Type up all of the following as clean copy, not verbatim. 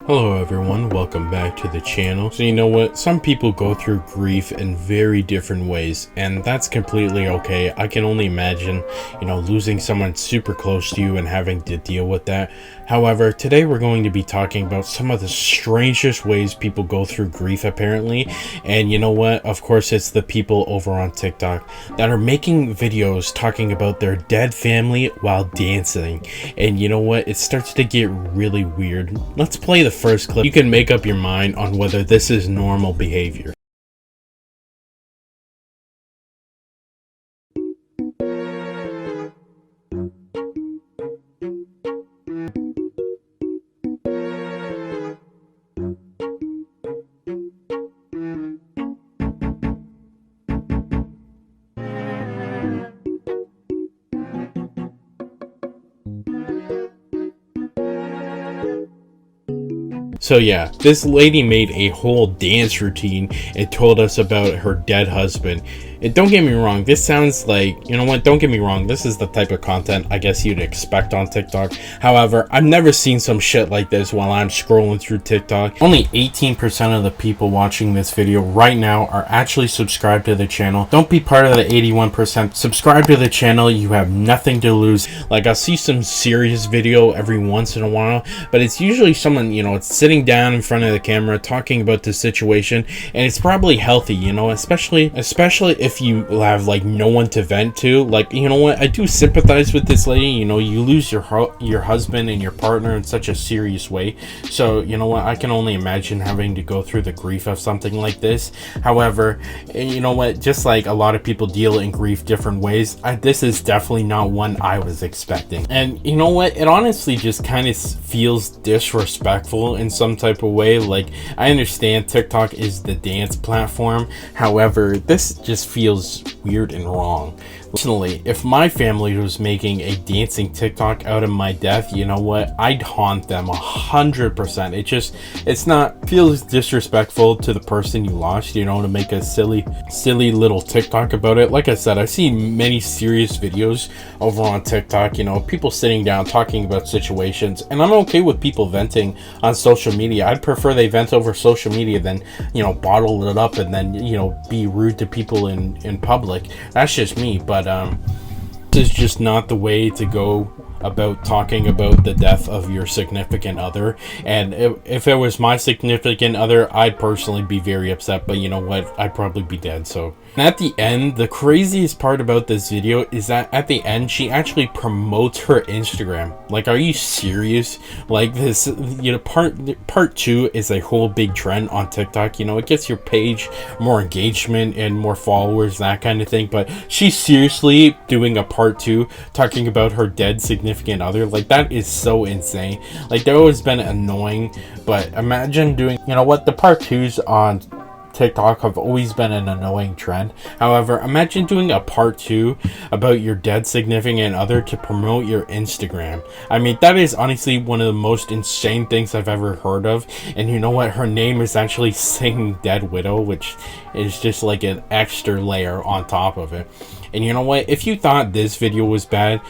Hello everyone, welcome back to the channel. So you know what, some people go through grief in very different ways, and that's completely okay. I can only imagine, losing someone super close to you and having to deal with that. However, today we're going to be talking about some of the strangest ways people go through grief apparently. And you know what, of course it's the people over on TikTok that are making videos talking about their dead family while dancing. And you know what, it starts to get really weird. Let's play the first clip. You can make up your mind on whether this is normal behavior. So yeah, this lady made a whole dance routine and told us about her dead husband. And don't get me wrong, this sounds like, don't get me wrong, this is the type of content I guess you'd expect on TikTok. However, I've never seen some shit like this while I'm scrolling through TikTok. Only 18% of the people watching this video right now are actually subscribed to the channel. Don't be part of the 81%. Subscribe to the channel, you have nothing to lose. Like, I'll see some serious video every once in a while, but it's usually someone, it's sitting down in front of the camera talking about the situation, and it's probably healthy, especially if you have like no one to vent to. Like, I do sympathize with this lady. You lose your husband and your partner in such a serious way, so I can only imagine having to go through the grief of something like this. However, just like a lot of people deal in grief different ways, this is definitely not one I was expecting. And it honestly just kind of feels disrespectful in some type of way. Like, I understand TikTok is the dance platform, however, this just feels weird and wrong. Personally, if my family was making a dancing TikTok out of my death, I'd haunt them 100%. Feels disrespectful to the person you lost, to make a silly little TikTok about it. Like I said, I've seen many serious videos over on TikTok, people sitting down talking about situations, and I'm okay with people venting on social media. I'd prefer they vent over social media than, bottle it up and then, be rude to people in public. That's just me, but this is just not the way to go about talking about the death of your significant other. And if it was my significant other, I'd personally be very upset, but you know what, I'd probably be dead. So, and at the end, the craziest part about this video is that at the end she actually promotes her Instagram. Like, are you serious? Like, this, part 2 is a whole big trend on TikTok. It gets your page more engagement and more followers, that kind of thing, but she's seriously doing a part 2 talking about her dead significant other. Like, that is so insane. Like, they've always been annoying, but imagine doing, the part 2s on TikTok have always been an annoying trend. However, imagine doing a part 2 about your dead significant other to promote your Instagram. I mean, that is honestly one of the most insane things I've ever heard of. And you know what? Her name is actually Singing Dead Widow, which is just like an extra layer on top of it. And you know what? If you thought this video was bad,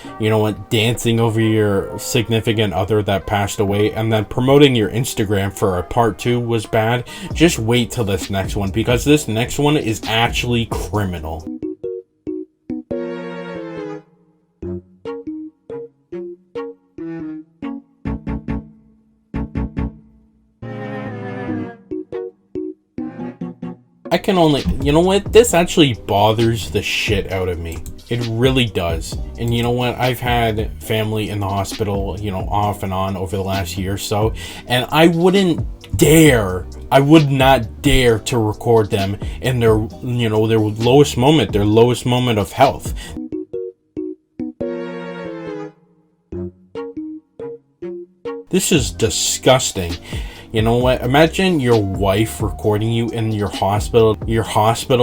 dancing over your significant other that passed away and then promoting your Instagram for a part 2 was bad, just wait till this next one, because this next one is actually criminal. I can only, this actually bothers the shit out of me. It really does. And you know what, I've had family in the hospital, off and on over the last year or so, and I would not dare to record them in their, their lowest moment of health. This is disgusting. You know what? Imagine your wife recording you in your hospital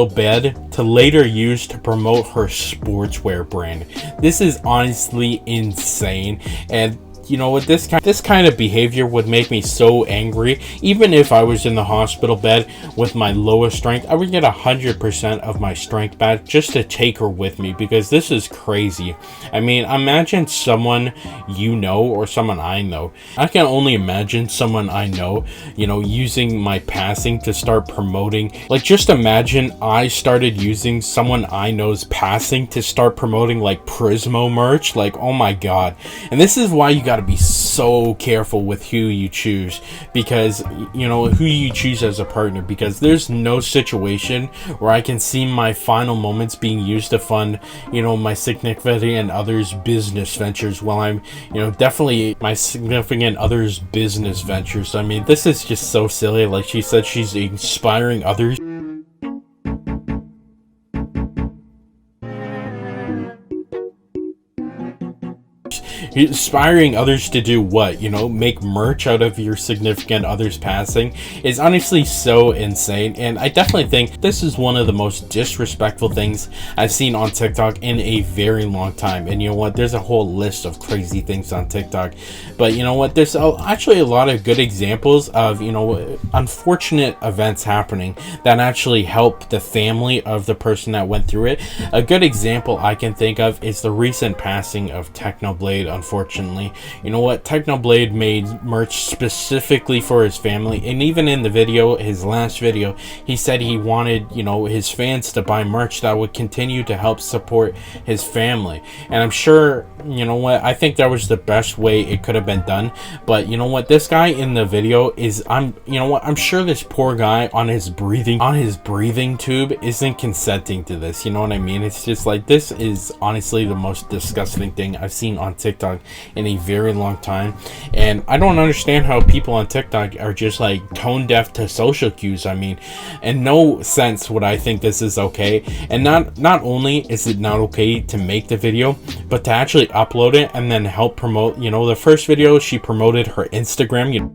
bed to later use to promote her sportswear brand. This is honestly insane. And you know what, this kind of behavior would make me so angry. Even if I was in the hospital bed with my lowest strength, I would get 100% of my strength back just to take her with me, because this is crazy. I mean, imagine someone you know or someone I know. I can only imagine someone I know, you know, using my passing to start promoting. Like, just imagine I started using someone I know's passing to start promoting like Prismo merch. Like, oh my god. And this is why you got to be so careful with who you choose, because, you know, who you choose as a partner, because there's no situation where I can see my final moments being used to fund, you know, my significant other's business ventures, while I'm, you know, definitely my significant other's business ventures. I mean, this is just so silly. Like she said, she's inspiring others. Inspiring others to do what? You know, make merch out of your significant other's passing is honestly so insane. And I definitely think this is one of the most disrespectful things I've seen on TikTok in a very long time. And you know what? There's a whole list of crazy things on TikTok. But you know what? There's actually a lot of good examples of, you know, unfortunate events happening that actually help the family of the person that went through it. A good example I can think of is the recent passing of Technoblade. Unfortunately, you know what, Technoblade made merch specifically for his family, and even in the video, his last video, he said he wanted, you know, his fans to buy merch that would continue to help support his family. And I'm sure, you know what, I think that was the best way it could have been done. But you know what, this guy in the video is, you know what, I'm sure this poor guy on his breathing tube isn't consenting to this. You know what I mean? It's just like, this is honestly the most disgusting thing I've seen on TikTok in a very long time. And I don't understand how people on TikTok are just like tone deaf to social cues. I mean, in no sense would I think this is okay. And not only is it not okay to make the video, but to actually upload it and then help promote. You know, the first video, she promoted her Instagram, you know,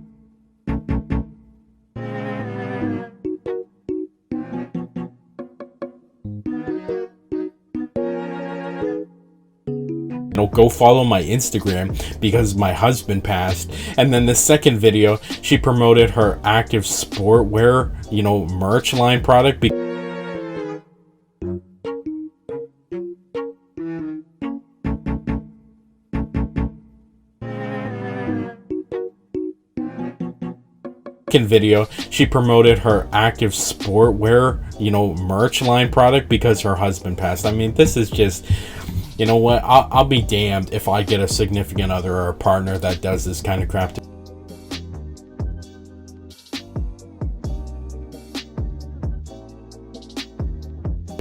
go follow my Instagram because my husband passed. And then the second video, she promoted her active sportwear, you know, merch line product. Video, she promoted her active sportwear, you know, merch line product because her husband passed. I mean, this is just, you know what, I'll be damned if I get a significant other or a partner that does this kind of crap to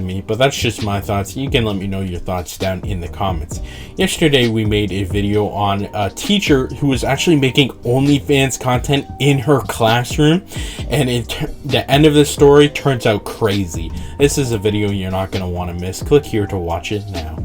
me. But that's just my thoughts. You can let me know your thoughts down in the comments. Yesterday we made a video on a teacher who was actually making OnlyFans content in her classroom, and the end of the story turns out crazy. This is a video you're not going to want to miss. Click here to watch it now.